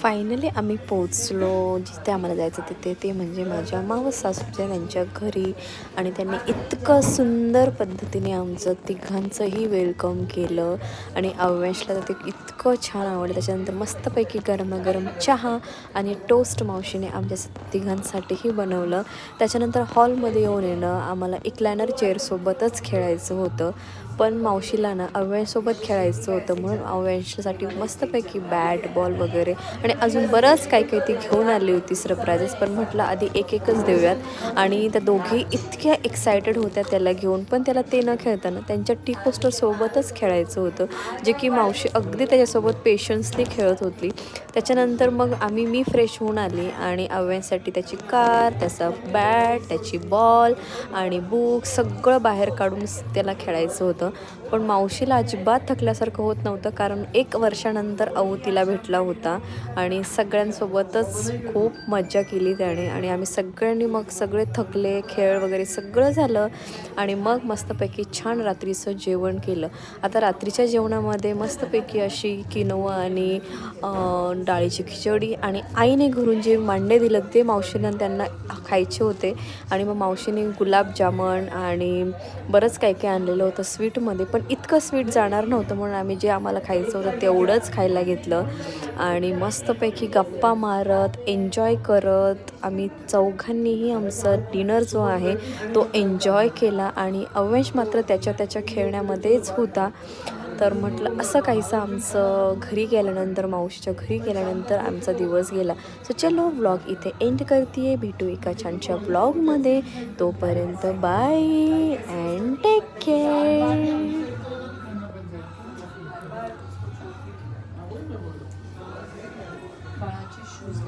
Finally आम्ही पोचलो जिथे आम्हाला जायचं तिथे, ते म्हणजे माझ्या मावस सासूच्या त्यांच्या घरी. आणि त्यांनी इतकं सुंदर पद्धतीने आमचं तिघांचंही वेलकम केलं. आणि अव्यांशला तर ते इतकं छान आवडलं. त्याच्यानंतर मस्तपैकी गरमागरम चहा आणि टोस्ट मावशीने आमच्या तिघांसाठीही बनवलं. त्याच्यानंतर हॉलमध्ये येऊन येणं आम्हाला इक्लायनर चेअरसोबतच खेळायचं होतं. पण मावशीला ना अव्यांशसोबत खेळायचं होतं, म्हणून अव्यांशसाठी मस्तपैकी बॅट बॉल वगैरे आणि अजून बरंच काही काही ती घेऊन आली होती सरप्राईजेस. पण म्हटलं आधी एक एकच देऊयात. आणि त्या दोघी इतक्या एक्सायटेड होत्या त्याला घेऊन, पण त्याला ते न खेळताना त्यांच्या टी कोस्टरसोबतच खेळायचं होतं, जे की मावशी अगदी त्याच्यासोबत पेशन्सली खेळत होती. त्याच्यानंतर मग मी फ्रेश होऊन आली आणि अव्यांसाठी त्याची कार, त्याचा बॅट, त्याची बॉल आणि बुक सगळं बाहेर काढून त्याला खेळायचं होतं. पण मावशीला अजिबात थकल्यासारखं होत नव्हतं, कारण 1 वर्षानंतर अहो तिला भेटला होता. आणि सगळ्यांसोबतच खूप मज्जा केली त्याने. आणि आम्ही सगळ्यांनी मग सगळे थकले, खेळ वगैरे सगळं झालं. आणि मग मस्तपैकी छान रात्रीचं जेवण केलं. आता रात्रीच्या जेवणामध्ये मस्तपैकी अशी किनोवा आणि डाळीची खिचडी आणि आईने घरून जे मांडे दिलं ते मावशीनं त्यांना खायचे होते. आणि मग मावशीने गुलाबजामन आणि बरंच काही काही आणलेलं होतं स्वीटमध्ये, पण इतकं स्वीट जाणार नव्हतं, म्हणून आम्ही जे आम्हाला खायचं होतं तेवढंच खायला घेतलं. आणि मस्तपैकी गप्पा मारत एन्जॉय करत आम्ही चौघांनीही आमचा डिनर जो आहे तो एन्जॉय केला. आणि अव्यांश मात्र त्याच्या खेळण्यामध्येच होता. तर म्हटलं असं काहीसं आमचं घरी गेल्यानंतर, मावशीच्या घरी गेल्यानंतर आमचा दिवस गेला. सो चलो व्लॉग इथे एंड करते. भेटू एका छानशा व्लॉगमध्ये. तोपर्यंत बाय अँड टेक केअर. बाळाचे शूज